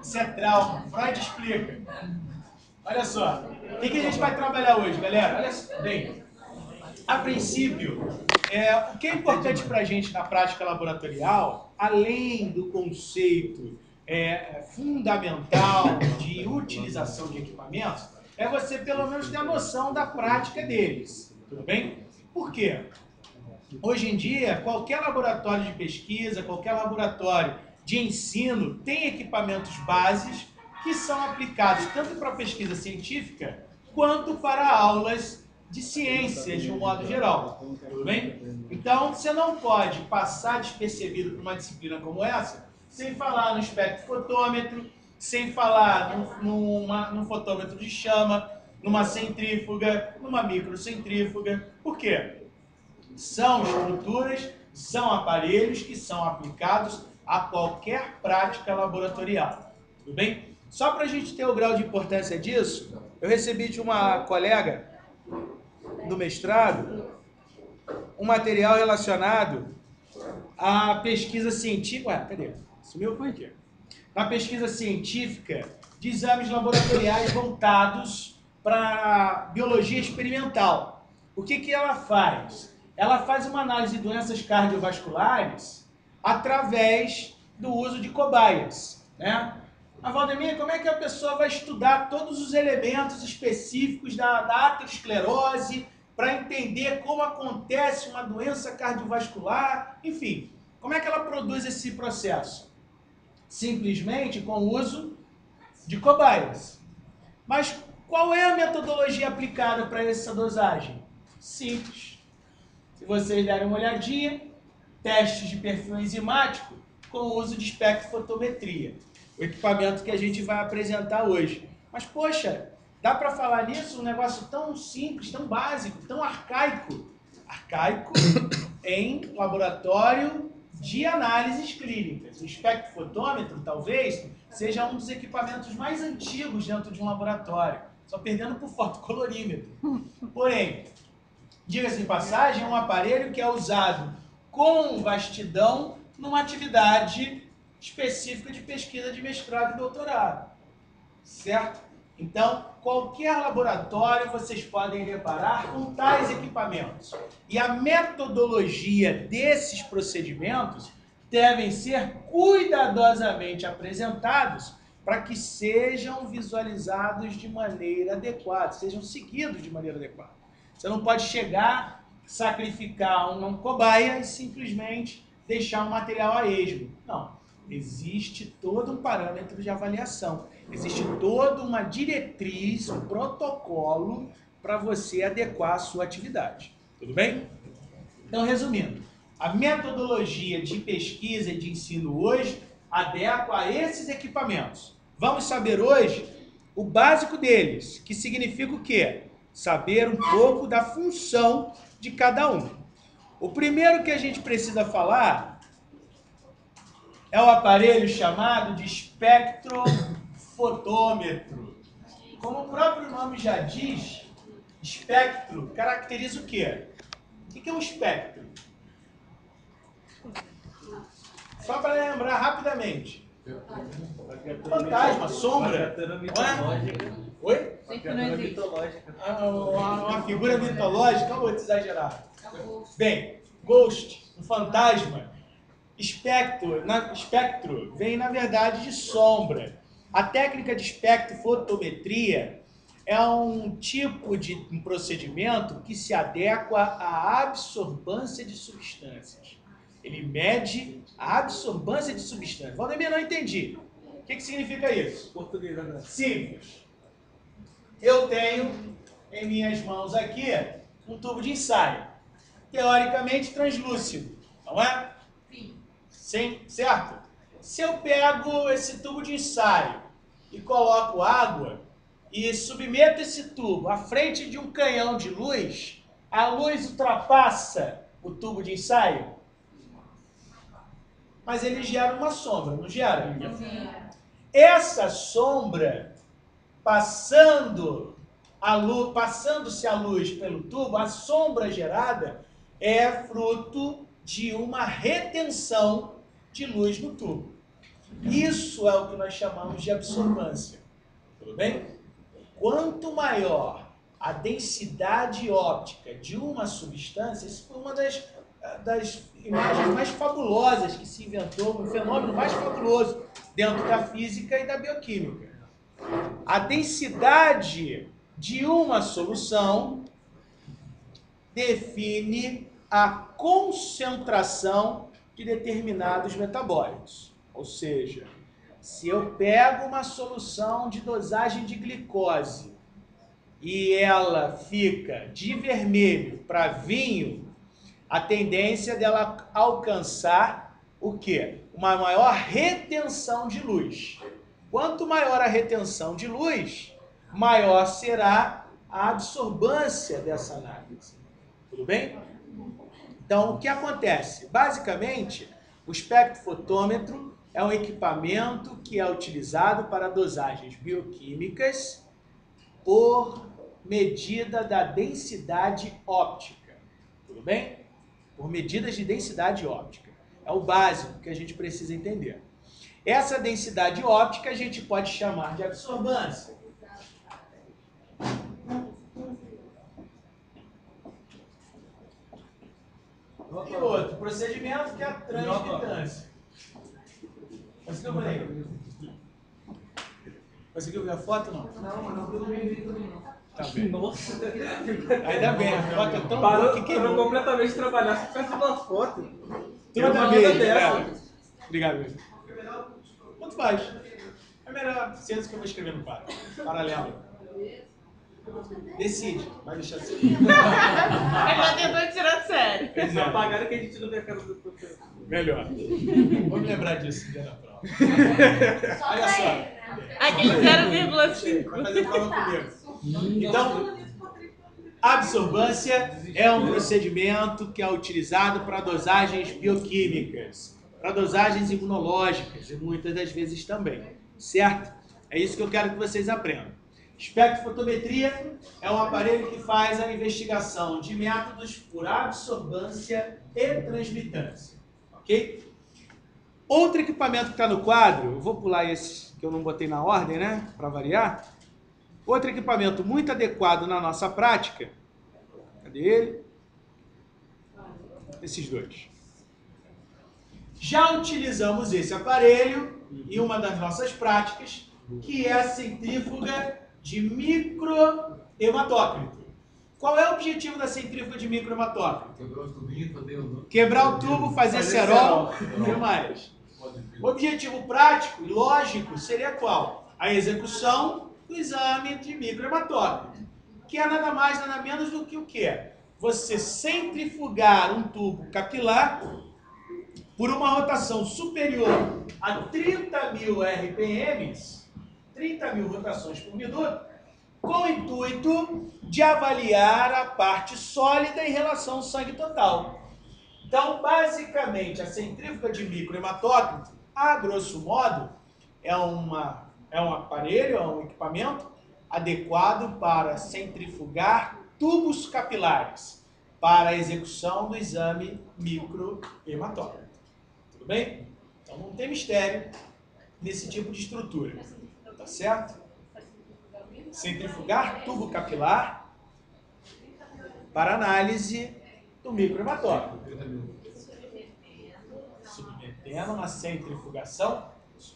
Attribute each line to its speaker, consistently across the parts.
Speaker 1: Isso é trauma. Freud explica. Olha só. O que a gente vai trabalhar hoje, galera? Olha só. Bem, a princípio, o que é importante para a gente na prática laboratorial, além do conceito fundamental de utilização de equipamentos, é você pelo menos ter a noção da prática deles. Tudo bem? Por quê? Hoje em dia, qualquer laboratório de pesquisa, qualquer laboratório de ensino tem equipamentos bases que são aplicados tanto para pesquisa científica quanto para aulas de ciências de um modo geral. Tudo bem? Então, você não pode passar despercebido por uma disciplina como essa sem falar no espectrofotômetro, sem falar num fotômetro de chama, numa centrífuga, numa microcentrífuga. Por quê? São estruturas, são aparelhos que são aplicados a qualquer prática laboratorial. Tudo bem? Só para a gente ter o grau de importância disso, eu recebi de uma colega do mestrado um material relacionado à pesquisa científica. Ué, cadê? Sumiu? Foi aqui. Na pesquisa científica de exames laboratoriais voltados para biologia experimental. O que ela faz? Ela faz uma análise de doenças cardiovasculares através do uso de cobaias, né? Mas, Valdemir, como é que a pessoa vai estudar todos os elementos específicos da aterosclerose para entender como acontece uma doença cardiovascular? Enfim, como é que ela produz esse processo? Simplesmente com o uso de cobaias. Mas qual é a metodologia aplicada para essa dosagem? Simples. Se vocês derem uma olhadinha, testes de perfil enzimático com o uso de espectrofotometria, o equipamento que a gente vai apresentar hoje. Mas, poxa, dá para falar nisso um negócio tão simples, tão básico, tão arcaico? Arcaico em laboratório de análises clínicas. O espectrofotômetro, talvez, seja um dos equipamentos mais antigos dentro de um laboratório, só perdendo por fotocolorímetro. Porém, diga-se de passagem, é um aparelho que é usado com vastidão numa atividade específica de pesquisa de mestrado e doutorado, certo? Então, qualquer laboratório vocês podem deparar com tais equipamentos. E a metodologia desses procedimentos devem ser cuidadosamente apresentados para que sejam visualizados de maneira adequada, sejam seguidos de maneira adequada. Você não pode chegar, sacrificar uma cobaia e simplesmente deixar o material a esmo. Não. Existe todo um parâmetro de avaliação. Existe toda uma diretriz, um protocolo para você adequar a sua atividade. Tudo bem? Então, resumindo, a metodologia de pesquisa e de ensino hoje adequa a esses equipamentos. Vamos saber hoje o básico deles, que significa o quê? Saber um pouco da função de cada um. O primeiro que a gente precisa falar é o aparelho chamado de espectrofotômetro. Como o próprio nome já diz, espectro caracteriza o quê? O que é um espectro? Só para lembrar rapidamente. Fantasma, sombra. Oi? Uma figura mitológica, ou outro exagerado. Bem, ghost, um fantasma. Espectro vem, na verdade, de sombra. A técnica de espectrofotometria é um tipo de procedimento que se adequa à absorvância de substâncias. Ele mede a absorvância de substâncias. Valdemir, não entendi. O que significa isso?
Speaker 2: Português, André.
Speaker 1: Simples. Eu tenho em minhas mãos aqui um tubo de ensaio, teoricamente translúcido, não é? Sim, certo? Se eu pego esse tubo de ensaio e coloco água e submeto esse tubo à frente de um canhão de luz, a luz ultrapassa o tubo de ensaio, mas ele gera uma sombra, não gera? Sim. Essa sombra, passando-se a luz pelo tubo, a sombra gerada é fruto de uma retenção de luz no tubo. Isso é o que nós chamamos de absorbância. Tudo bem? Quanto maior a densidade óptica de uma substância, isso foi uma das imagens mais fabulosas que se inventou, um fenômeno mais fabuloso dentro da física e da bioquímica. A densidade de uma solução define a concentração de determinados metabólitos. Ou seja, se eu pego uma solução de dosagem de glicose e ela fica de vermelho para vinho, a tendência dela alcançar o quê? Uma maior retenção de luz. Quanto maior a retenção de luz, maior será a absorbância dessa análise. Tudo bem? Então, o que acontece? Basicamente, o espectrofotômetro é um equipamento que é utilizado para dosagens bioquímicas por medida da densidade óptica. Tudo bem? Por medidas de densidade óptica. É o básico que a gente precisa entender. Essa densidade óptica a gente pode chamar de absorbância. E outro procedimento que é a transmitância. Conseguiu ver? Conseguiu ver a foto ou não?
Speaker 2: Não, mas não pelo meio também não.
Speaker 1: Tá bem.
Speaker 2: Nossa!
Speaker 1: Ainda bem, a foto é tão
Speaker 2: Parou,
Speaker 1: boa que queimou.
Speaker 2: parou completamente de trabalhar, você faz uma foto.
Speaker 1: Toda
Speaker 2: uma
Speaker 1: vez,
Speaker 2: vida dessa.
Speaker 1: cara. Obrigado, mesmo. Quanto faz? É melhor ciência que eu vou escrever no quadro. Paralelo. Decide. Vai deixar assim.
Speaker 3: Ele tá tentando tirar sério.
Speaker 1: Pois
Speaker 2: Só
Speaker 1: é.
Speaker 2: apagaram que a gente não vê a cara do professor.
Speaker 1: Melhor. Vamos lembrar disso um dia na prova. Olha só.
Speaker 3: Aquele 0,5.
Speaker 1: Vai fazer prova comigo. Então, absorbância é um procedimento que é utilizado para dosagens bioquímicas, para dosagens imunológicas e muitas das vezes também, certo? É isso que eu quero que vocês aprendam. Espectrofotometria é um aparelho que faz a investigação de métodos por absorbância e transmitância, ok? Outro equipamento que está no quadro, eu vou pular esse que eu não botei na ordem, né, para variar. Outro equipamento muito adequado na nossa prática, cadê ele? Esses dois. Já utilizamos esse aparelho em uma das nossas práticas, que é a centrífuga de microhematócrito. Qual é o objetivo da centrífuga de microhematócrito?
Speaker 4: Quebrar os tubinhos, fazer o...
Speaker 1: Quebrar o tubo, fazer cerol, o que mais? O objetivo prático e lógico seria qual? A execução do exame de microhematócrito, que é nada mais, nada menos do que o quê? Você centrifugar um tubo capilar por uma rotação superior a 30.000 RPMs, 30.000 rotações por minuto, com o intuito de avaliar a parte sólida em relação ao sangue total. Então, basicamente, a centrífuga de microhematócrito, a grosso modo, é um aparelho, é um equipamento adequado para centrifugar tubos capilares para a execução do exame microhematócrito. Tudo bem? Então não tem mistério nesse tipo de estrutura. Tá certo? Centrifugar tubo capilar para análise do microhematócrito. Submetendo uma centrifugação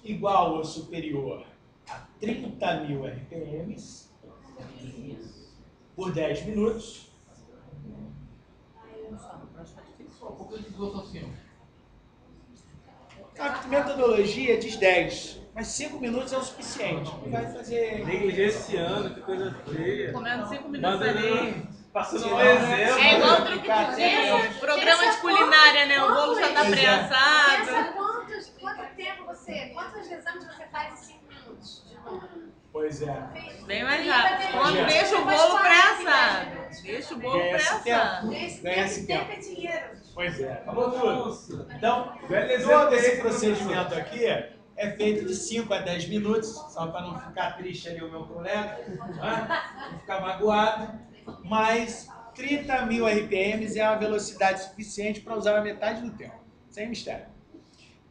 Speaker 1: igual ou superior a 30.000 RPMs por 10 minutos.
Speaker 4: Só um pouco de raciocínio.
Speaker 1: A metodologia diz 10, mas 5 minutos é o suficiente. Vai fazer...
Speaker 2: Negligenciando, que coisa feia.
Speaker 3: Comendo 5 minutos
Speaker 2: Manda
Speaker 3: ali.
Speaker 2: passando um
Speaker 1: Não,
Speaker 2: exemplo.
Speaker 3: É igual o truque de dia, programa de culinária, né? O bolo já tá
Speaker 1: Pois é.
Speaker 3: pré-assado.
Speaker 5: Quantos exames você faz em 5 minutos?
Speaker 1: Pois é.
Speaker 3: Bem mais rápido. Quando deixa o bolo pré-assado. Deixa o bolo
Speaker 1: Ganha esse
Speaker 3: pré-assado.
Speaker 1: Ganha esse tempo.
Speaker 5: É dinheiro.
Speaker 1: Pois é. Falou tudo.
Speaker 2: Nossa.
Speaker 1: Então,
Speaker 2: Velho exemplo
Speaker 1: todo esse
Speaker 2: aí,
Speaker 1: procedimento aqui é feito de 5 a 10 minutos, só para não ficar triste ali o meu colega, né? Não ficar magoado, mas 30.000 RPMs é a velocidade suficiente para usar a metade do tempo, sem mistério.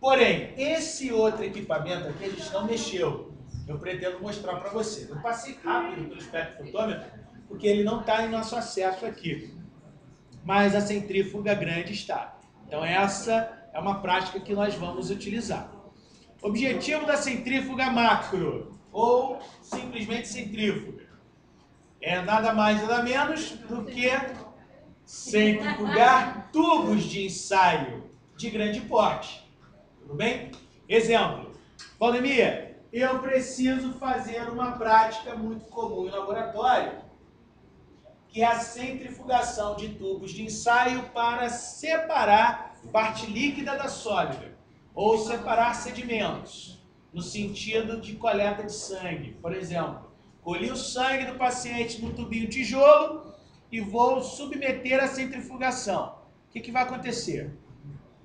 Speaker 1: Porém, esse outro equipamento aqui a gente não mexeu. Eu pretendo mostrar para vocês. Eu passei rápido pelo espectrofotômetro, porque ele não está em nosso acesso aqui. Mas a centrífuga grande está. Então essa é uma prática que nós vamos utilizar. Objetivo da centrífuga macro, ou simplesmente centrífuga, é nada mais nada menos do que centrifugar tubos de ensaio de grande porte. Tudo bem? Exemplo. Valdemir, eu preciso fazer uma prática muito comum em laboratório, que é a centrifugação de tubos de ensaio para separar parte líquida da sólida, ou separar sedimentos, no sentido de coleta de sangue. Por exemplo, colhi o sangue do paciente no tubinho tijolo e vou submeter à centrifugação. O que vai acontecer?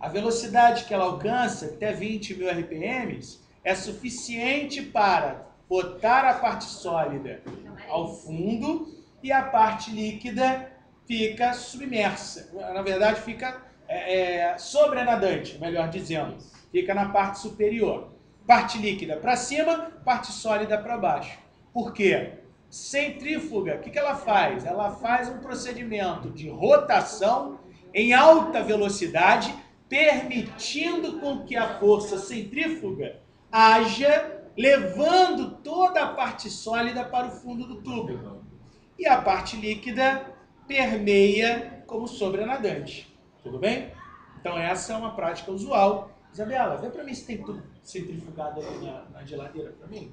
Speaker 1: A velocidade que ela alcança, até 20.000 RPMs, é suficiente para botar a parte sólida ao fundo e a parte líquida fica submersa. Na verdade, fica sobrenadante, melhor dizendo. Fica na parte superior. Parte líquida para cima, parte sólida para baixo. Por quê? Centrífuga, o que ela faz? Ela faz um procedimento de rotação em alta velocidade, permitindo com que a força centrífuga haja, levando toda a parte sólida para o fundo do tubo. E a parte líquida permeia como sobrenadante. Tudo bem? Então essa é uma prática usual. Isabela, vê para mim se tem tudo centrifugado ali na geladeira para mim.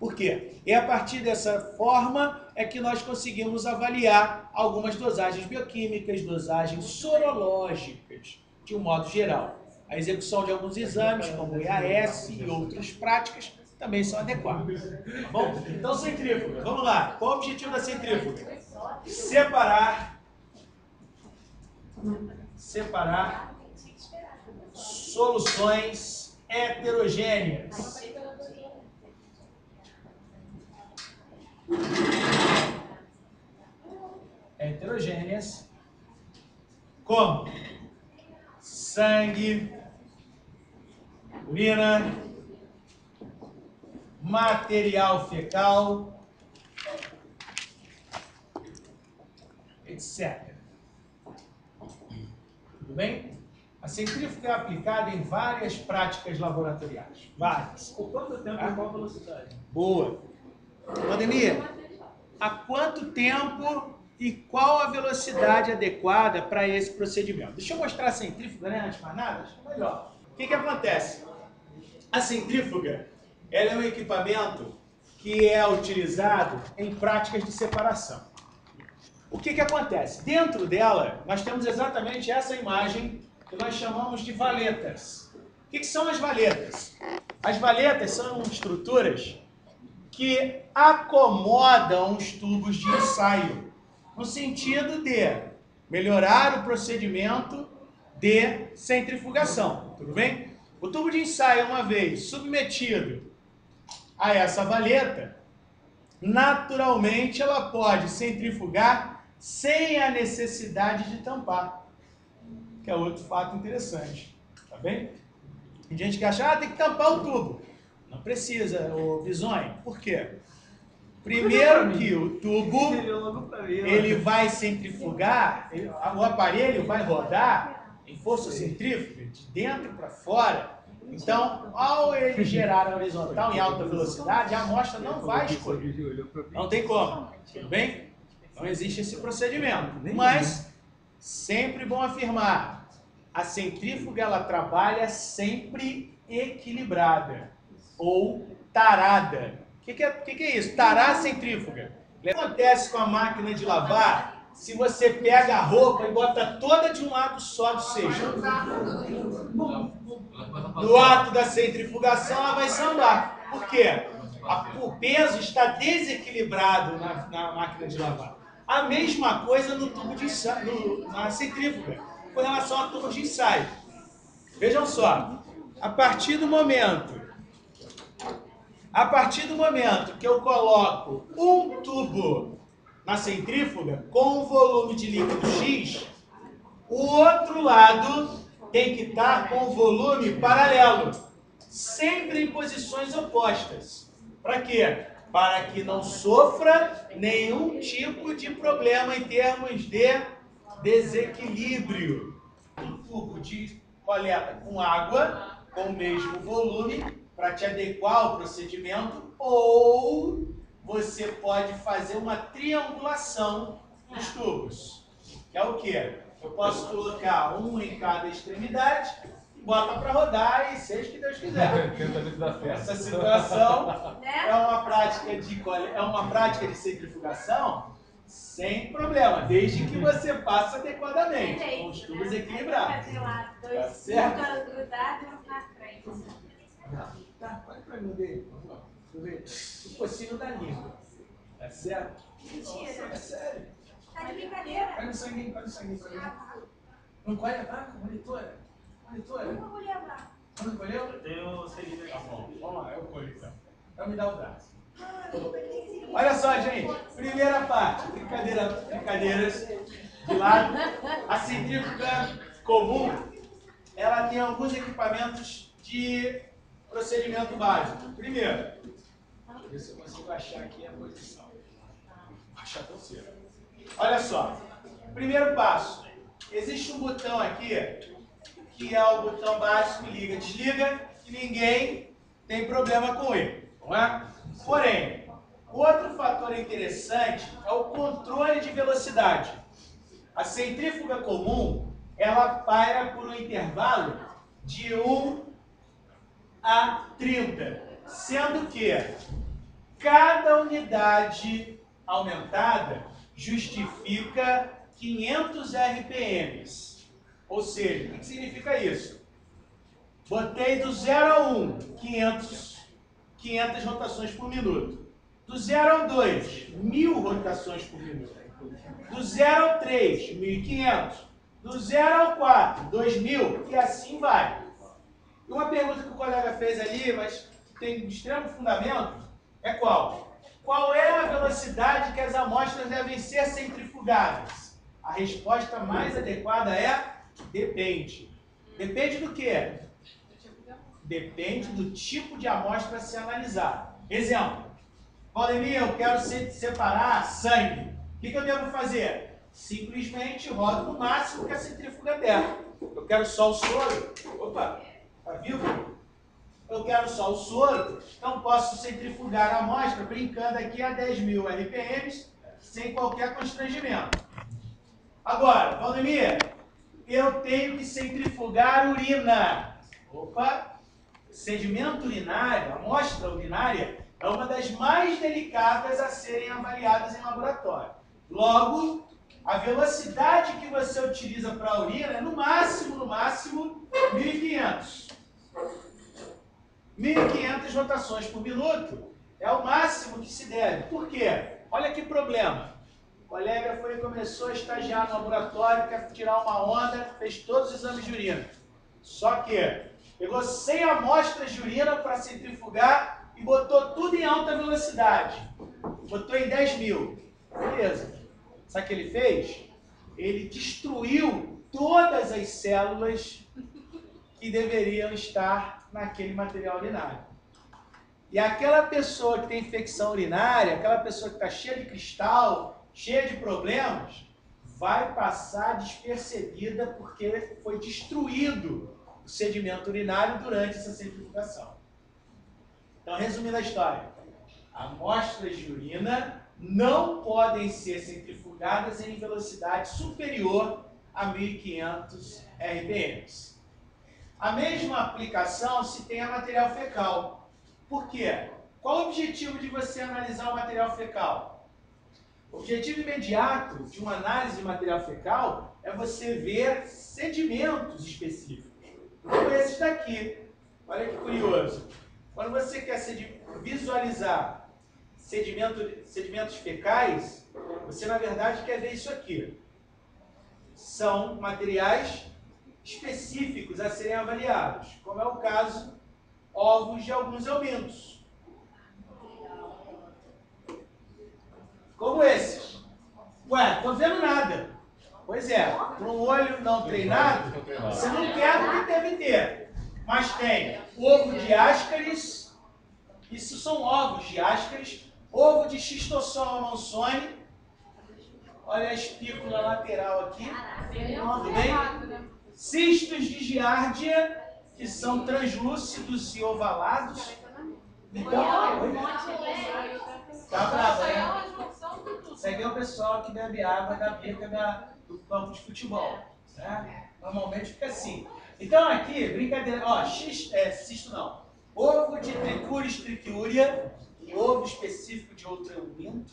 Speaker 1: Por quê? E a partir dessa forma é que nós conseguimos avaliar algumas dosagens bioquímicas, dosagens sorológicas, de um modo geral. A execução de alguns exames, como o IAS e outras práticas, também são adequadas. Tá bom? Então, centrífuga, vamos lá. Qual o objetivo da centrífuga? Separar soluções heterogêneas. Heterogêneas, como sangue, urina, material fecal, etc. Tudo bem? A centrífuga é aplicada em várias práticas laboratoriais. Várias.
Speaker 2: Por quanto tempo e qual velocidade?
Speaker 1: Boa. Valdemir, há quanto tempo e qual a velocidade adequada para esse procedimento? Deixa eu mostrar a centrífuga, né? Antes de mais nada, acho que é melhor. O que acontece? A centrífuga, ela é um equipamento que é utilizado em práticas de separação. O que acontece? Dentro dela, nós temos exatamente essa imagem que nós chamamos de valetas. O que são as valetas? As valetas são estruturas que acomodam os tubos de ensaio, no sentido de melhorar o procedimento de centrifugação, tudo bem? O tubo de ensaio, uma vez submetido a essa valeta, naturalmente ela pode centrifugar sem a necessidade de tampar, que é outro fato interessante, tá bem? Tem gente que acha, tem que tampar o tubo. Não precisa, ô Bisonho. Por quê? Primeiro que o tubo, ele vai centrifugar, o aparelho vai rodar em força centrífuga de dentro para fora. Então, ao ele gerar a horizontal em alta velocidade, a amostra não vai escorrer. Não tem como, tudo bem? Não existe esse procedimento. Mas, sempre bom afirmar, a centrífuga ela trabalha sempre equilibrada ou tarada. O que é isso? Tarar a centrífuga. O que acontece com a máquina de lavar se você pega a roupa e bota toda de um lado só do cesto? No ato da centrifugação, ela vai sambar. Por quê? O peso está desequilibrado na máquina de lavar. A mesma coisa no tubo de ensaio, na centrífuga, com relação ao tubo de ensaio. Vejam só, a partir do momento que eu coloco um tubo na centrífuga com um volume de líquido X, o outro lado tem que estar com o volume paralelo, sempre em posições opostas. Para quê? Para que não sofra nenhum tipo de problema em termos de desequilíbrio. Um tubo de coleta com água, com o mesmo volume, para te adequar ao procedimento, ou você pode fazer uma triangulação dos tubos. Que é o quê? Eu posso colocar um em cada extremidade e bota para rodar e seja o que Deus quiser. Essa situação é uma prática de centrifugação sem problema, desde que você faça adequadamente, com os tubos equilibrados. Tá certo? Tá, olha para mim dele, por favor. O focinho da língua. Tá certo?
Speaker 5: Mentira.
Speaker 1: É sério.
Speaker 5: Tá de brincadeira.
Speaker 1: Olha o sanguinho pra mim. Não colhe a vaca, monitora? Monitora?
Speaker 5: Não vou levar.
Speaker 1: Não colheu?
Speaker 2: Eu tenho seguido aqui.
Speaker 1: Tá bom, vamos lá, eu colho então. Então me dá o braço.
Speaker 5: Ah,
Speaker 1: Olha só, gente. Primeira parte, brincadeiras de lado. A centrífuga comum, ela tem alguns equipamentos de procedimento básico. Primeiro, deixa eu ver se eu consigo achar aqui a posição. Achar tão cedo. Olha só. Primeiro passo. Existe um botão aqui, que é o botão básico, liga, desliga, e ninguém tem problema com ele, não é? Porém, outro fator interessante é o controle de velocidade. A centrífuga comum, ela paira por um intervalo de 1 a 30, sendo que cada unidade aumentada justifica 500 RPMs. Ou seja, o que significa isso? Botei do 0 a 1, 500 rotações por minuto. Do 0 ao 2, 1000 rotações por minuto. Do 0 ao 3, 1500. Do 0 ao 4, 2000, e assim vai. E uma pergunta que o colega fez ali, mas tem extremo fundamento, é qual? Qual é a velocidade que as amostras devem ser centrifugadas? A resposta mais adequada é depende. Depende do quê? Depende do tipo de amostra a ser analisada. Exemplo, Valdemir, eu quero separar sangue. O que eu devo fazer? Simplesmente rodo no máximo que a centrífuga der. Eu quero só o soro. Opa, tá vivo? Eu quero só o soro, então posso centrifugar a amostra brincando aqui a 10.000 RPMs sem qualquer constrangimento. Agora, Valdemir, eu tenho que centrifugar urina. Opa! Sedimento urinário, amostra urinária, é uma das mais delicadas a serem avaliadas em laboratório. Logo, a velocidade que você utiliza para a urina é no máximo, 1.500. 1.500 rotações por minuto é o máximo que se deve. Por quê? Olha que problema. O colega começou a estagiar no laboratório, quer tirar uma onda, fez todos os exames de urina. Só que pegou 100 amostras de urina para centrifugar e botou tudo em alta velocidade. Botou em 10.000. Beleza. Sabe o que ele fez? Ele destruiu todas as células que deveriam estar naquele material urinário. E aquela pessoa que tem infecção urinária, aquela pessoa que está cheia de cristal, cheia de problemas, vai passar despercebida porque foi destruído o sedimento urinário durante essa centrifugação. Então, resumindo a história, amostras de urina não podem ser centrifugadas em velocidade superior a 1.500 RPMs. A mesma aplicação se tem a material fecal. Por quê? Qual o objetivo de você analisar o material fecal? O objetivo imediato de uma análise de material fecal é você ver sedimentos específicos, como esses daqui. Olha que curioso. Quando você quer visualizar sedimentos fecais, você na verdade quer ver isso aqui. São materiais específicos a serem avaliados, como é o caso ovos de alguns eumintos. Como esses. Ué, tô vendo nada. Pois é, para um olho não treinado, você não quer o que deve ter. Mas tem ovo de Ascaris, isso são ovos de Ascaris, ovo de Schistosoma mansoni, olha a espícula lateral aqui, tudo bem? Cistos de Giardia, que são translúcidos e ovalados. Tá bravo, né? Isso aqui é o pessoal que bebe água da bica do campo de futebol. Né? Normalmente fica assim. Então aqui, brincadeira, ó, cisto não. Ovo de Trichuris trichiuria, e ovo específico de outro minto.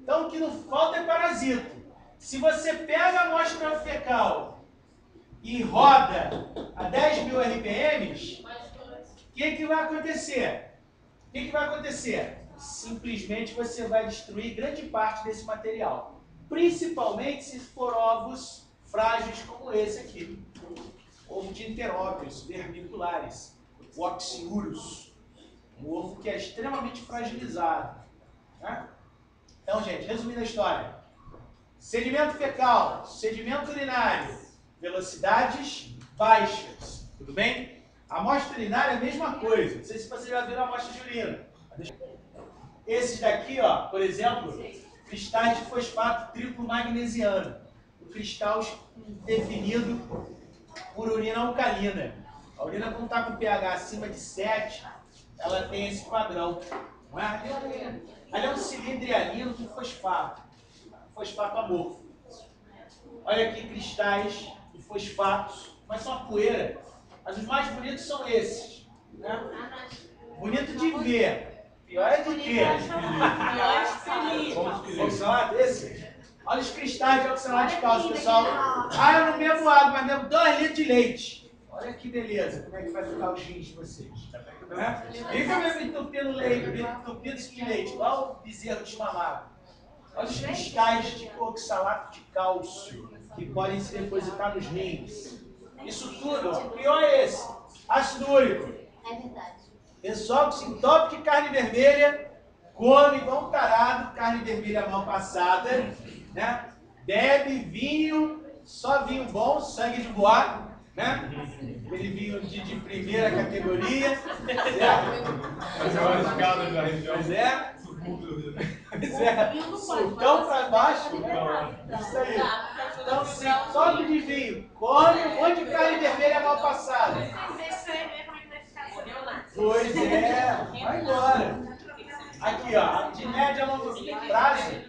Speaker 1: Então o que não falta é parasito. Se você pega a amostra fecal e roda a 10.000 RPMs, o que vai acontecer? O que vai acontecer? Simplesmente você vai destruir grande parte desse material. Principalmente se for ovos frágeis como esse aqui. Ovo de enteróbios vermiculares, o Oxiurus. Um ovo que é extremamente fragilizado. Né? Então, gente, resumindo a história. Sedimento fecal, sedimento urinário, velocidades baixas. Tudo bem? A amostra urinária é a mesma coisa. Não sei se você já viu a amostra de urina. Esses daqui, ó, por exemplo, cristais de fosfato triplo magnesiano. O cristal definido por urina alcalina. A urina, quando está com pH acima de 7, ela tem esse padrão. Não é? Ali é um cilindro hialino com fosfato. Fosfato amorfo. Olha aqui cristais de fosfatos, mas são a poeira. Mas os mais bonitos são esses. Né? Bonito de ver. Pior é de ter. Oxalato, esse? Olha os cristais de oxalato de cálcio, pessoal. Ah, eu não bebo água, mas bebo 2 litros de leite. Olha que beleza, como é que vai ficar os rins de vocês. Né? Fica mesmo entupindo leite, entupindo de leite, igual o bezerro desmamado. Olha os cristais de oxalato de cálcio, que podem se depositar nos rins. Isso tudo, ó. O pior é esse. Ácido úrico.
Speaker 5: É verdade.
Speaker 1: Pessoal que se entope de carne vermelha, come igual um tarado, carne vermelha mal passada, né? Bebe vinho, só vinho bom, sangue de boa, né? Aquele vinho de primeira categoria. Pois é. Pois é. Sultão pra baixo, né? Isso aí. Então, se entope de vinho, come um monte de carne vermelha mal passada. Pois é, vai embora. Aqui, ó, de média a longo prazo,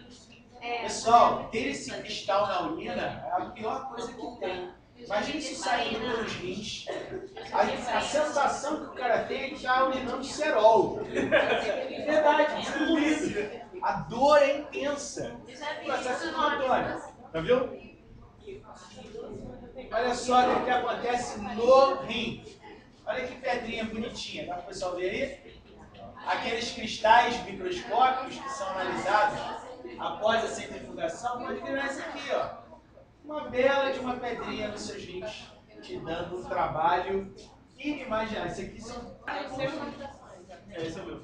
Speaker 1: pessoal, ter esse cristal na urina é a pior coisa que tem. Imagina isso saindo pelos rins. A sensação que o cara tem é que está urinando cerol. Verdade, distribuído. A dor é intensa. O processo inflamatório. Tá vendo? Olha só o que acontece no rim. Olha que pedrinha bonitinha, dá para o pessoal ver aí? Aqueles cristais microscópicos que são analisados após a centrifugação, pode virar isso aqui, ó. Uma bela de uma pedrinha nos seus rins, te dando um trabalho inimaginável. Esse aqui são... Esse é o meu.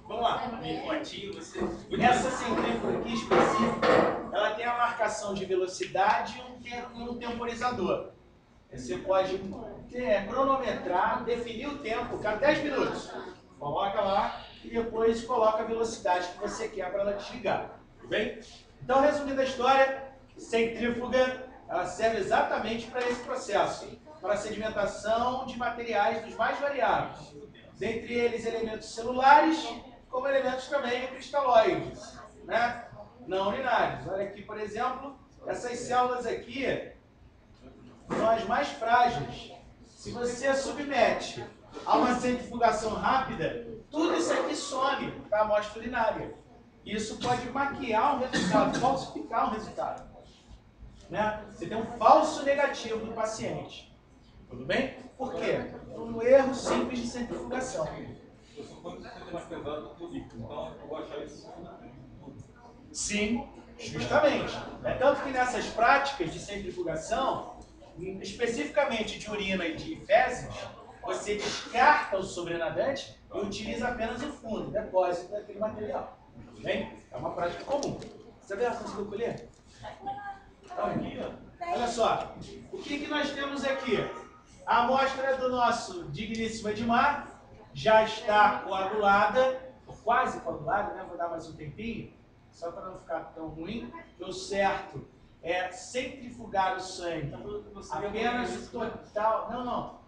Speaker 1: Vamos lá. Essa centrífuga aqui específica, ela tem a marcação de velocidade e um temporizador. Você pode cronometrar, definir o tempo, cada 10 minutos. Coloca lá e depois coloca a velocidade que você quer para ela desligar. Tudo bem? Então, resumindo a história, centrífuga ela serve exatamente para esse processo, para a sedimentação de materiais dos mais variados. Dentre eles, elementos celulares, como elementos também cristalóides, né? Não urinários. Olha aqui, por exemplo, essas células aqui são as mais frágeis. Se você submete a uma centrifugação rápida, tudo isso aqui some da amostra urinária. Isso pode maquiar um resultado, falsificar um resultado. Né? Você tem um falso negativo do paciente. Tudo bem? Por quê? Um erro simples de centrifugação. Sim, justamente. É tanto que nessas práticas de centrifugação, especificamente de urina e de fezes, você descarta o sobrenadante e utiliza apenas o fundo, depósito daquele material. Tudo bem? É uma prática comum. Isabela, conseguiu colher? Olha só, o que nós temos aqui? A amostra do nosso digníssimo Edmar já está coagulada, quase coagulada, né? Vou dar mais um tempinho, só para não ficar tão ruim. O certo é centrifugar o sangue apenas total. Não.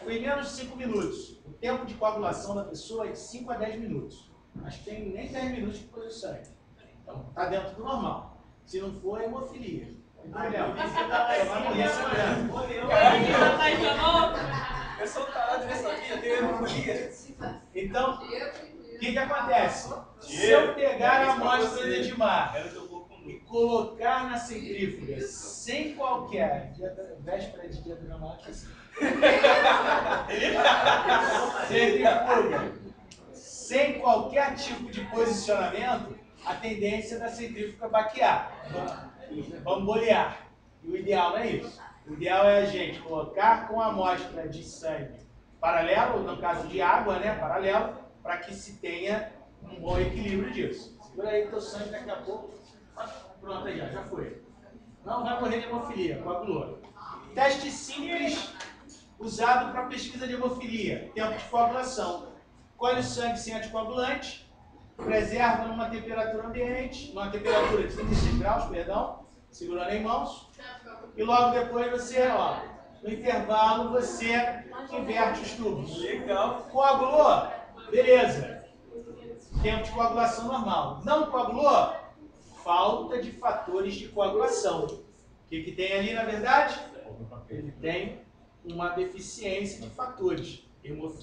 Speaker 1: Foi menos de 5 minutos. O tempo de coagulação da pessoa é de 5 a 10 minutos. Acho que tem nem 10 minutos de pôr o sangue. Então, está dentro do normal. Se não for, é hemofilia. Não tem problema. Vai morrer sangrando.
Speaker 2: Eu sou um tarado nessa aqui, eu tenho hemofilia.
Speaker 1: Então, o que acontece? Se eu pegar a amostra do Edmar e colocar na centrífuga sem qualquer véspera de dia do namorado, centrífuga, sem qualquer tipo de posicionamento, a tendência da centrífuga baquear, bambolear. E o ideal não é isso. O ideal é a gente colocar com a amostra de sangue paralelo, no caso de água, né, paralelo, para que se tenha um bom equilíbrio disso. Segura aí teu sangue daqui a pouco. Pronto, aí, já foi. Não vai morrer de hemofilia, coagulou. Teste simples usado para pesquisa de hemofilia. Tempo de coagulação. Colhe o sangue sem anticoagulante, preserva numa temperatura ambiente, numa temperatura de 36 graus, perdão, segurando em mãos. E logo depois você, ó, no intervalo, você inverte os tubos.
Speaker 2: Legal.
Speaker 1: Coagulou? Beleza. Tempo de coagulação normal. Não coagulou? Falta de fatores de coagulação. O que tem ali, na verdade? Ele tem uma deficiência de fatores,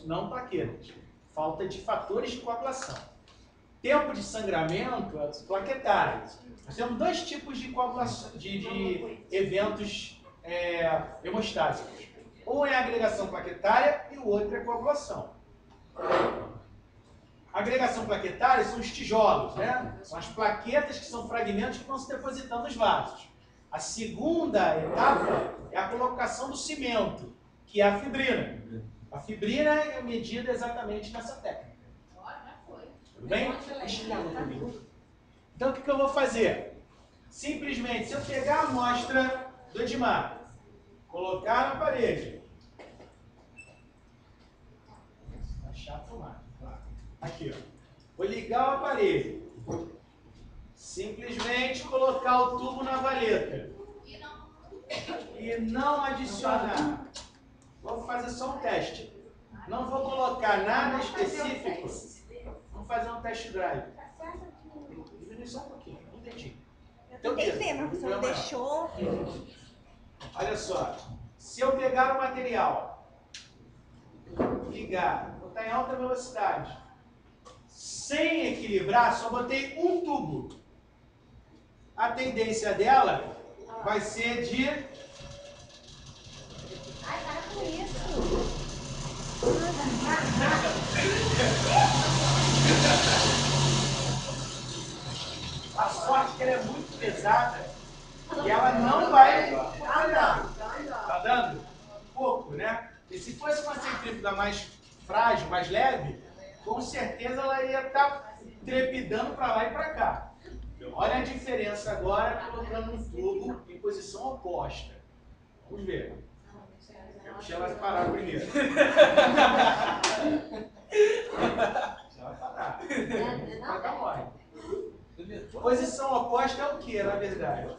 Speaker 1: não plaquetas. Falta de fatores de coagulação. Tempo de sangramento, plaquetárias. Nós temos dois tipos de coagulação, de eventos hemostásicos. Um é a agregação plaquetária e o outro é a coagulação. A agregação plaquetária são os tijolos, né? São as plaquetas que são fragmentos que vão se depositando nos vasos. A segunda etapa é a colocação do cimento, que é a fibrina. A fibrina é medida exatamente nessa técnica. Tudo bem? Então, o que eu vou fazer? Simplesmente, se eu pegar a amostra do Edmar, colocar na parede, achar a tomada, claro. Aqui, ó. Vou ligar o aparelho. Simplesmente colocar o tubo na valeta. E não adicionar. Vou fazer só um teste. Não vou colocar nada específico. Vamos fazer um test drive. Diminui só um pouquinho, um dedinho.
Speaker 5: Eu tentei, mas você não deixou.
Speaker 1: Olha só. Se eu pegar o material, ligar, botar em alta velocidade, sem equilibrar, só botei um tubo. A tendência dela vai ser de...
Speaker 5: Ai, para com isso.
Speaker 1: A sorte é que ela é muito pesada e ela não vai andar. Tá dando? Pouco, né? E se fosse uma centrífuga mais frágil, mais leve, com certeza ela ia estar trepidando para lá e para cá. Olha a diferença agora colocando um tubo em posição oposta. Vamos ver. Deixa ela parar primeiro. Deixa ela parar. Pra cá morre. Posição oposta é o que, na verdade?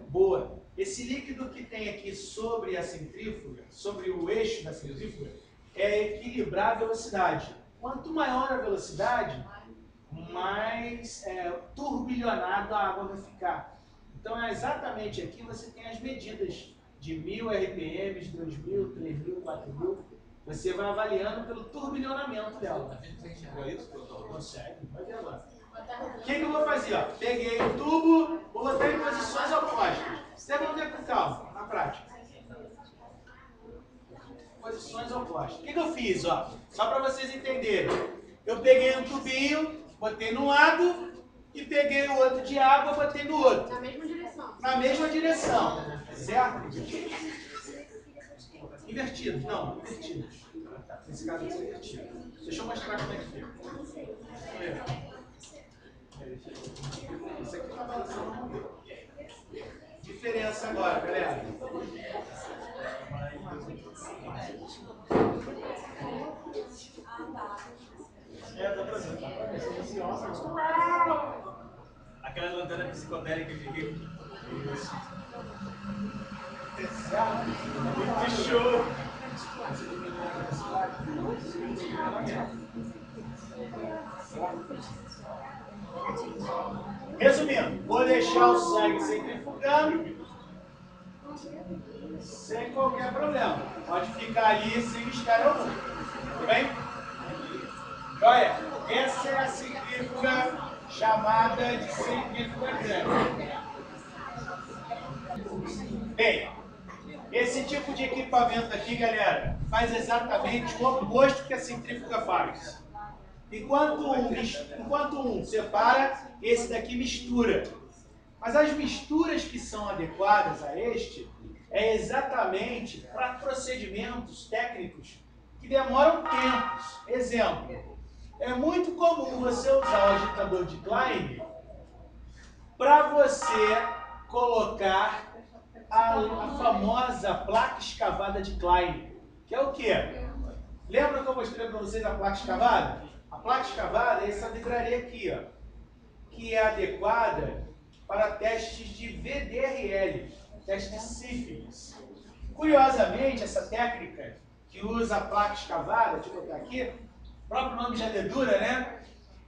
Speaker 1: Boa. Esse líquido que tem aqui sobre a centrífuga, sobre o eixo da centrífuga, é equilibrar a velocidade. Quanto maior a velocidade, mais turbilhonado a água vai ficar. Então, exatamente aqui você tem as medidas de 1000 RPMs, 2000, 3000, 4000. Você vai avaliando pelo turbilhonamento dela. Consegue, vai ver agora. O que eu vou fazer? Ó? Peguei o tubo, vou botar em posições opostas. Vocês vão ver com calma, na prática. Posições opostas. O que eu fiz? Ó? Só para vocês entenderem. Eu peguei um tubinho, botei num lado e peguei o outro de água, botei no outro.
Speaker 5: Na mesma direção.
Speaker 1: Na mesma direção. Certo? Invertidos. Não, invertidos. Nesse caso aqui é invertido. Deixa eu mostrar como é que fica. Isso aqui tá balançando no modelo. Diferença agora, galera.
Speaker 2: Dá pra ver. Aquela lanterna psicodélica de rico. Que show!
Speaker 1: Resumindo, vou deixar o sangue centrifugando sem qualquer problema. Pode ficar ali sem mistério algum. Tudo bem? Olha, essa é a centrífuga chamada de centrífuga grande. Bem, esse tipo de equipamento aqui, galera, faz exatamente o oposto que a centrífuga faz. Enquanto um separa, esse daqui mistura. Mas as misturas que são adequadas a este é exatamente para procedimentos técnicos que demoram tempos. Exemplo, é muito comum você usar o agitador de Klein para você colocar a famosa placa escavada de Klein, que é o quê? Lembra que eu mostrei para vocês a placa escavada? A placa escavada é essa vidraria aqui, ó, que é adequada para testes de VDRL, teste de sífilis. Curiosamente, essa técnica que usa a placa escavada, deixa eu botar aqui, o próprio nome já dedura, né?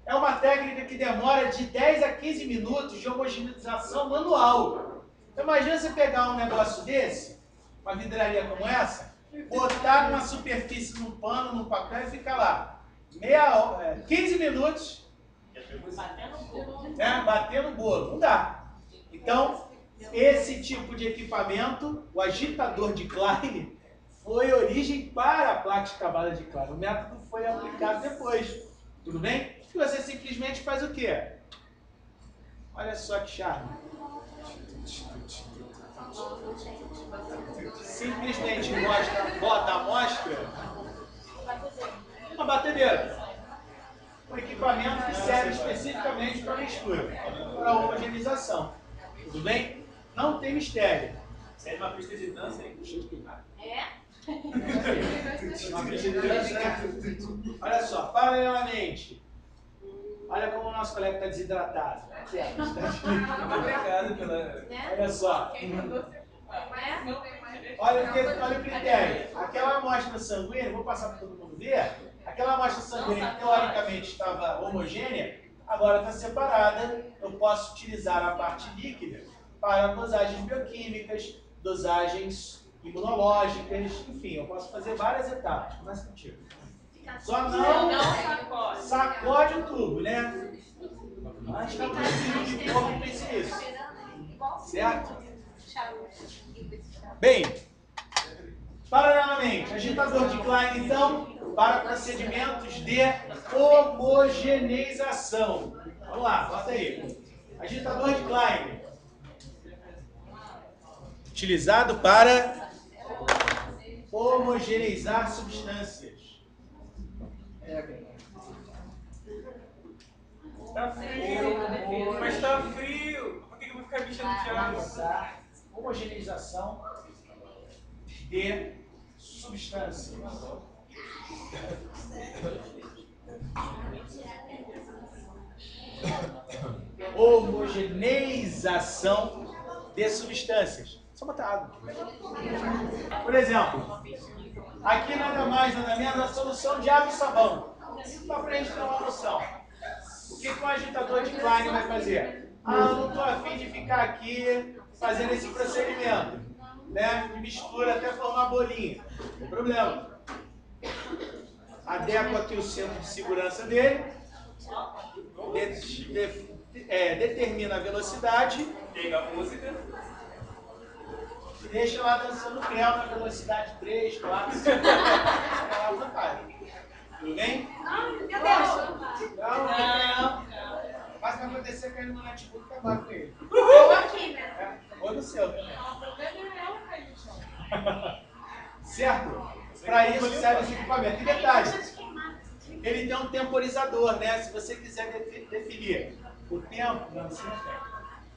Speaker 1: É uma técnica que demora de 10 a 15 minutos de homogeneização manual. Então, imagina você pegar um negócio desse, uma vidraria como essa, botar numa superfície, num pano, num papel e ficar lá 15 minutos batendo bolo. Não dá. Então, esse tipo de equipamento, o agitador de Klein, foi origem para a placa escavada de Klein. O método foi aplicado depois. Tudo bem? E você simplesmente faz o quê? Olha só que charme. Simplesmente bota a amostra uma batedeira. Um equipamento que serve especificamente para mistura, para homogeneização. Tudo bem? Não tem mistério.
Speaker 2: Você é uma pista de dança, hein?
Speaker 1: Deixa eu explicar.
Speaker 5: É?
Speaker 1: Uma pista de dança, né? Olha só, paralelamente. Olha como o nosso colega está desidratado.
Speaker 2: Obrigado pela...
Speaker 1: Olha só. Olha o critério. Aquela amostra sanguínea, vou passar para todo mundo ver. Aquela amostra sanguínea que teoricamente estava homogênea, agora está separada. Eu posso utilizar a parte líquida para dosagens bioquímicas, dosagens imunológicas, enfim, eu posso fazer várias etapas. Começa contigo. Só não sacode o tubo, né? Antes que o corpo pense isso. Certo? Bem, paralelamente, agitador de Klein, então, para procedimentos de homogeneização. Vamos lá, bota aí. Agitador de Klein. Utilizado para homogeneizar substâncias.
Speaker 2: Tá frio, mas tá frio. Por que eu vou ficar bichando de água?
Speaker 1: Homogeneização de substâncias. Homogeneização de substâncias. Só botar água. Por exemplo, aqui nada mais, nada menos a solução de água e sabão. Só para a gente ter uma noção. O que o agitador de Klein vai fazer? Ah, eu não estou afim de ficar aqui fazendo esse procedimento, né? De mistura até formar bolinha. Não tem problema. Adequa aqui o centro de segurança dele. Determina a velocidade.
Speaker 2: Liga a música.
Speaker 1: E deixa lá dançando creu na velocidade 3, 4, 5. À vontade. Tudo bem?
Speaker 5: Meu Deus!
Speaker 1: Não. Mas vai acontecer caindo no notebook e acabar com ele.
Speaker 5: Eu aqui, né?
Speaker 1: Ou no seu também. Certo? Para isso serve esse equipamento. E detalhe, ele tem um temporizador, né? Se você quiser definir O tempo, não, esse não tem.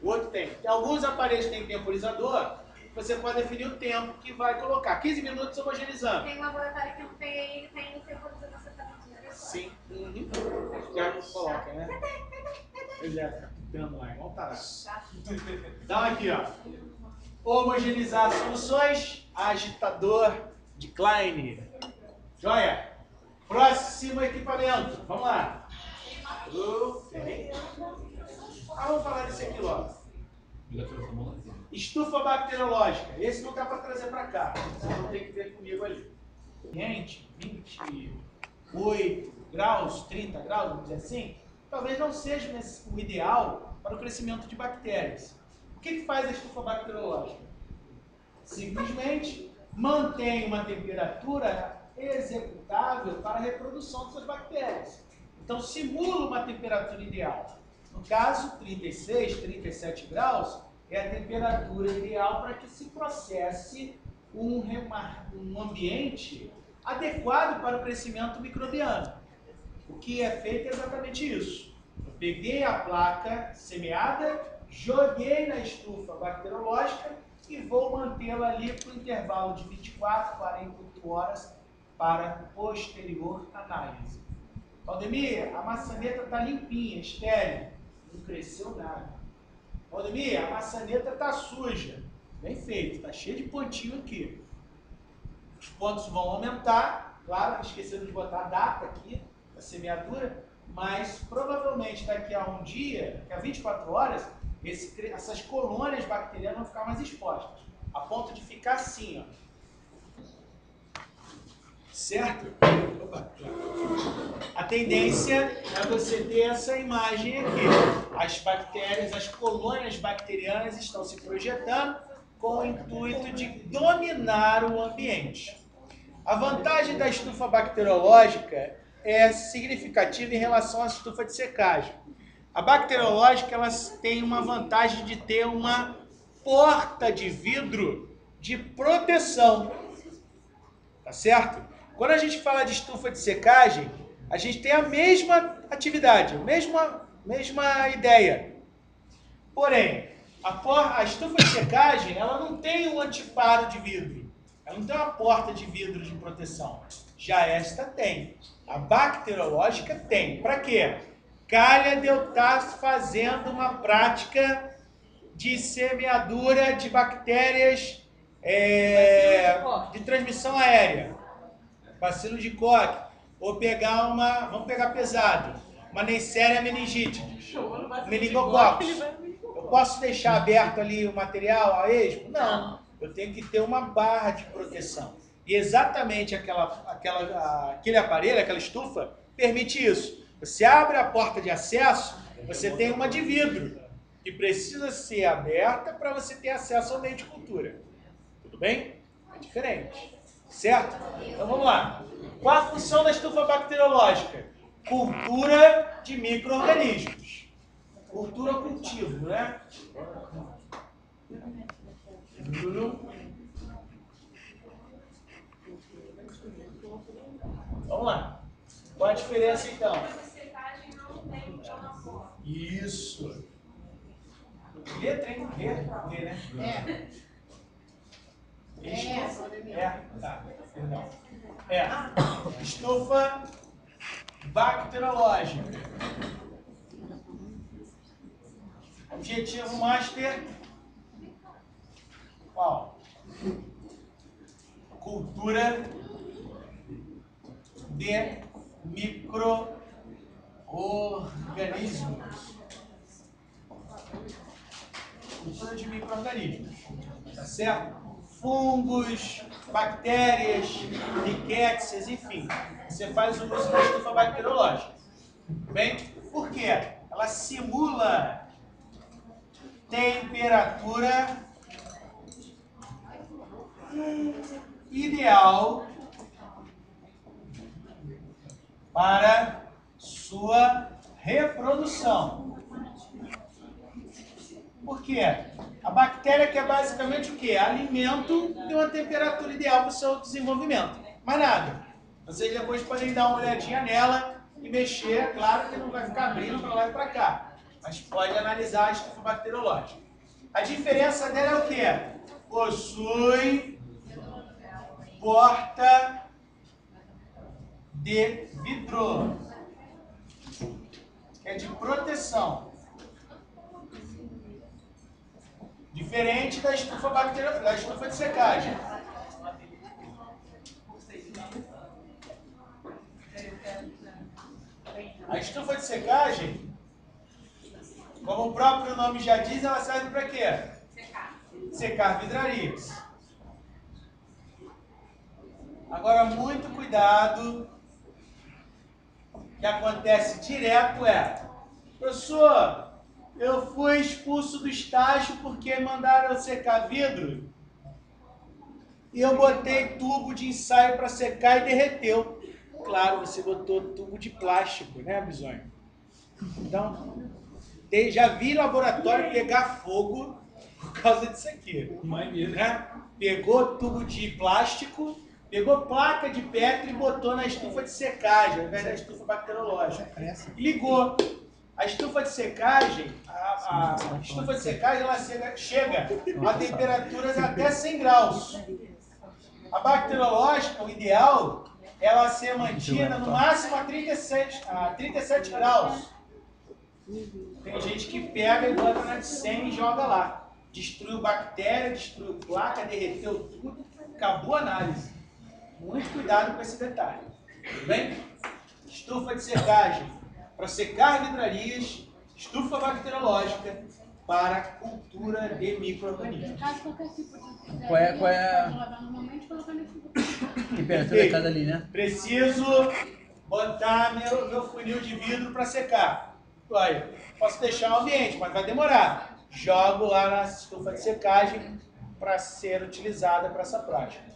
Speaker 1: O outro tem. Alguns aparelhos têm temporizador, você pode definir o tempo que vai colocar. 15 minutos homogeneizando.
Speaker 5: Tem um laboratório que não tem aí, ele tem o temporizador, você tá mentindo.
Speaker 1: Sim. Já coloca, né? Pois é, fica tentando lá, igual tarado. Então aqui, ó. Homogeneizar soluções, agitador de Klein. Joia? Próximo equipamento. Vamos lá. Vamos falar desse aqui logo. Estufa bacteriológica. Esse não dá para trazer para cá. Vocês vão ter que ver comigo ali. Ambiente, 28 graus, 30 graus, vamos dizer assim, talvez não seja o ideal para o crescimento de bactérias. O que faz a estufa bacteriológica? Simplesmente mantém uma temperatura executável para a reprodução dessas bactérias. Então simula uma temperatura ideal. No caso, 36, 37 graus é a temperatura ideal para que se processe um ambiente adequado para o crescimento microbiano. O que é feito é exatamente isso. Eu peguei a placa semeada, joguei na estufa bacteriológica e vou mantê-la ali por intervalo de 24 a 48 horas para posterior análise. Valdemir, a maçaneta está limpinha, estéril. Não cresceu nada. Valdemir, a maçaneta está suja. Bem feito, está cheio de pontinho aqui. Os pontos vão aumentar. Claro, esqueceram de botar a data aqui da semeadura, mas provavelmente daqui a um dia, daqui a 24 horas, essas colônias bacterianas vão ficar mais expostas, a ponto de ficar assim, ó. Certo? Opa. A tendência é você ter essa imagem aqui. As bactérias, as colônias bacterianas estão se projetando com o intuito de dominar o ambiente. A vantagem da estufa bacteriológica é significativa em relação à estufa de secagem. A bacteriológica ela tem uma vantagem de ter uma porta de vidro de proteção. Tá certo? Quando a gente fala de estufa de secagem, a gente tem a mesma atividade, a mesma ideia. Porém, a estufa de secagem ela não tem um antiparo de vidro. Ela não tem uma porta de vidro de proteção. Já esta tem. A bacteriológica tem. Para quê? Calha de eu estar fazendo uma prática de semeadura de bactérias de transmissão aérea. Bacilo de Koch. Ou pegar vamos pegar pesado, uma Neisseria meningitidis, meningococcus. Eu posso deixar aberto ali o material a esmo? Não. Eu tenho que ter uma barra de proteção. E exatamente aquele aparelho, aquela estufa, permite isso. Você abre a porta de acesso, você tem uma de vidro, que precisa ser aberta para você ter acesso ao meio de cultura. Tudo bem? É diferente. Certo? Então vamos lá. Qual a função da estufa bacteriológica? Cultura de micro-organismos. Cultura cultivo, né? Vamos lá. Qual a diferença então? Isso. Letra, hein? Lê, né? Tá. Perdão. Estufa bacteriológica. Objetivo master. Qual? Cultura de micro-organismos. Cultura de micro-organismos. Tá certo? Fungos, bactérias, rickétsias, enfim. Você faz o uso da estufa bacteriológica. Bem? Por quê? Ela simula temperatura ideal para sua reprodução. Por quê? A bactéria quer basicamente o quê? Alimento e uma temperatura ideal para o seu desenvolvimento. Mais nada. Vocês depois podem dar uma olhadinha nela e mexer. Claro que não vai ficar abrindo para lá e para cá. mas pode analisar a estufa bacteriológica. A diferença dela é o quê? Possui porta de vidro, que é de proteção. Diferente da estufa bacteriológica, da estufa de secagem. A estufa de secagem, como o próprio nome já diz, ela serve para quê? Secar vidrarias. Agora, muito cuidado. O que acontece direto é: professor, eu fui expulso do estágio porque mandaram eu secar vidro e eu botei tubo de ensaio para secar e derreteu. Claro, você botou tubo de plástico, né, Bisonho? Então, já vi laboratório pegar fogo por causa disso aqui. Né? Pegou tubo de plástico, pegou placa de Petri e botou na estufa de secagem, ao invés da estufa bacteriológica. Ligou. A estufa de secagem, a estufa de secagem ela chega a temperaturas até 100 graus. A bacteriológica, o ideal, ela ser mantida no máximo a 37 graus. Tem gente que pega e bota na de 100 e joga lá. Destruiu bactéria, destruiu placa, derreteu tudo, acabou a análise. Muito cuidado com esse detalhe. Tudo bem? Estufa de secagem para secar vidrarias, estufa bacteriológica para cultura de micro-organismos.
Speaker 5: Qualquer tipo de
Speaker 6: Qual é
Speaker 5: normalmente colocando esse
Speaker 6: temperatura cada ali, né?
Speaker 1: Preciso botar meu funil de vidro para secar. Olha, posso deixar o ambiente, mas vai demorar. Jogo lá na estufa de secagem para ser utilizada para essa prática.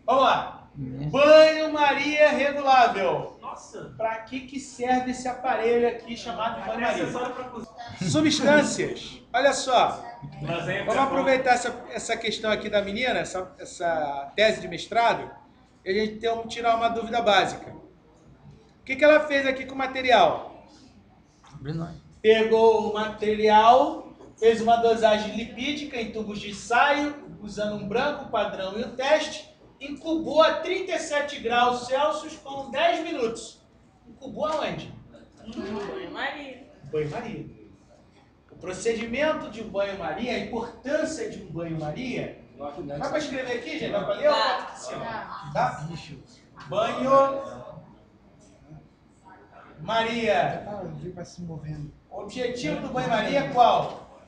Speaker 1: Vamos lá. Banho-maria regulável.
Speaker 2: Nossa!
Speaker 1: Para que serve esse aparelho aqui chamado
Speaker 2: É
Speaker 1: banho-maria?
Speaker 2: acessório para cozinha.
Speaker 1: Substâncias. Olha só.
Speaker 2: Lasanha
Speaker 1: Vamos aproveitar essa questão aqui da menina, essa tese de mestrado, e a gente tirar uma dúvida básica. O que ela fez aqui com o material? Pegou o material, fez uma dosagem lipídica em tubos de ensaio, usando um branco padrão e o teste, incubou a 37 graus Celsius com 10 minutos. Incubou aonde?
Speaker 3: Banho-maria.
Speaker 1: Banho-maria. O procedimento de um banho-maria, a importância de um banho-maria. Dá para escrever aqui, gente? Dá para ler? Tá? Banho-maria.
Speaker 7: Vai se movendo.
Speaker 1: O objetivo do banho-maria é qual?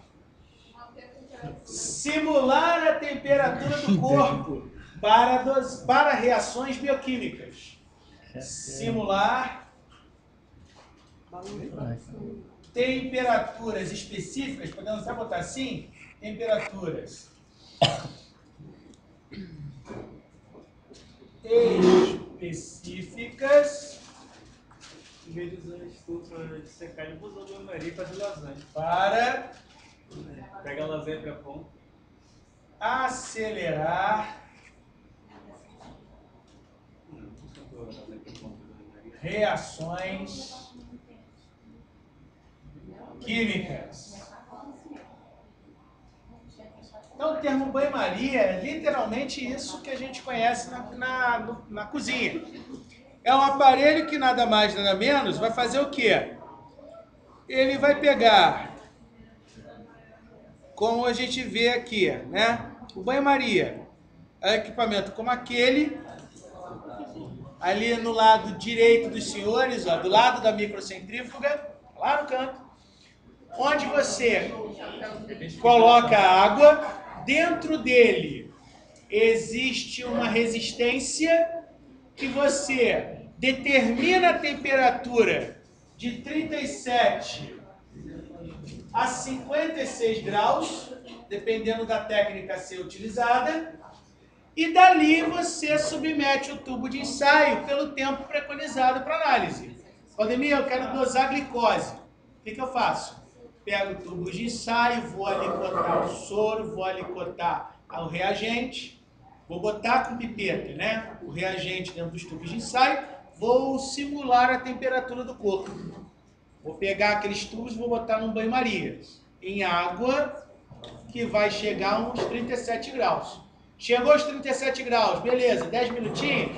Speaker 1: Simular a temperatura do corpo para reações bioquímicas. Simular temperaturas específicas, podemos até botar assim, temperaturas específicas
Speaker 2: Em vez de usar a estufa de secar, ele usa a banho-maria e fazer lasanha.
Speaker 1: para
Speaker 2: Pega a lasanha para ponta.
Speaker 1: acelerar reações químicas. Então, o termo banho-maria é literalmente isso que a gente conhece na cozinha. É um aparelho que nada mais, nada menos, vai fazer o quê? Ele vai pegar, como a gente vê aqui, né? O banho-maria é um equipamento como aquele, ali no lado direito dos senhores, ó, do lado da microcentrífuga, lá no canto, onde você coloca a água, dentro dele existe uma resistência que você determina a temperatura de 37 a 56 graus, dependendo da técnica a ser utilizada, e dali você submete o tubo de ensaio pelo tempo preconizado para análise. Valdemir, eu quero dosar glicose. O que eu faço? Pego o tubo de ensaio, vou alicotar o soro, vou alicotar o reagente, vou botar com pipeta, né? O reagente dentro dos tubos de ensaio, vou simular a temperatura do corpo. Vou pegar aqueles tubos e vou botar num banho-maria. Em água, que vai chegar a uns 37 graus. Chegou aos 37 graus, beleza, 10 minutinhos,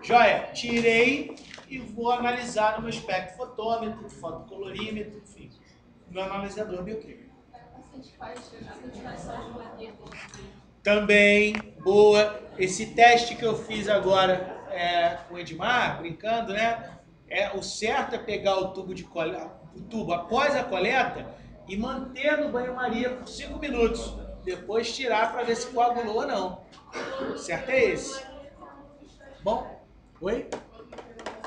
Speaker 1: joia, tirei e vou analisar no meu espectrofotômetro, fotocolorímetro, enfim, no meu analisador bioquímico. Também, boa, esse teste que eu fiz agora com o Edmar, brincando, né? O certo é pegar o tubo após a coleta e manter no banho-maria por 5 minutos. Depois tirar para ver se coagulou ou não. O certo é esse. Bom? Oi?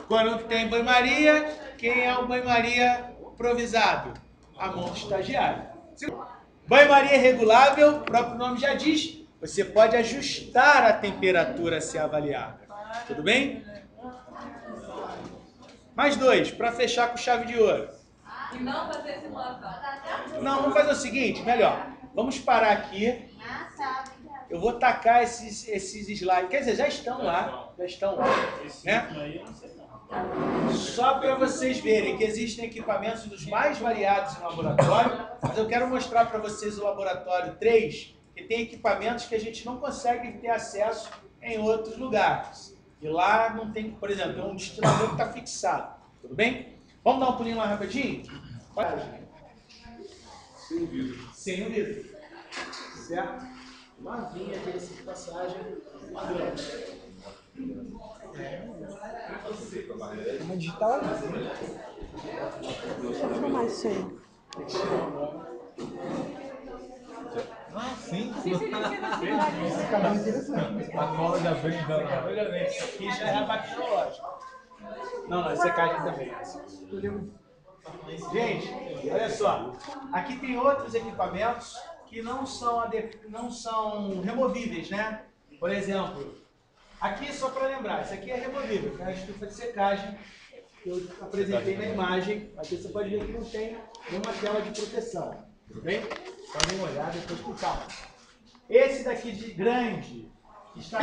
Speaker 1: Quando tem banho-maria, quem é o banho-maria improvisado? A mão do estagiário. Banho-maria regulável, o próprio nome já diz, você pode ajustar a temperatura a ser avaliada. Tudo bem? Mais 2, para fechar com chave de ouro.
Speaker 3: E não fazer simulação.
Speaker 1: Não, vamos fazer o seguinte, melhor. Vamos parar aqui. Eu vou tacar esses slides. Quer dizer, já estão lá. Né? Só para vocês verem que existem equipamentos dos mais variados no laboratório. Mas eu quero mostrar para vocês o laboratório 3, que tem equipamentos que a gente não consegue ter acesso em outros lugares. E lá não tem, por exemplo, tem um destilador que está fixado. Tudo bem? Vamos dar um pulinho lá rapidinho? Sem o vidro. Sem o vidro. Certo? Uma vinha de passagem padrão.
Speaker 6: Uma digital ali.
Speaker 7: Deixa eu filmar isso aí.
Speaker 4: Ah, sim.
Speaker 6: Canal interessante.
Speaker 4: A cola já vem da...
Speaker 1: Olha bem, isso aqui já é bacteriológico. Não, secagem também. Gente, olha só. Aqui tem outros equipamentos que não são removíveis, né? Por exemplo, aqui só para lembrar, isso aqui é removível, é a estufa de secagem que eu apresentei na imagem. Aqui você pode ver que não tem nenhuma tela de proteção. Tudo bem? Podem olhar depois com calma. Esse daqui de grande, que está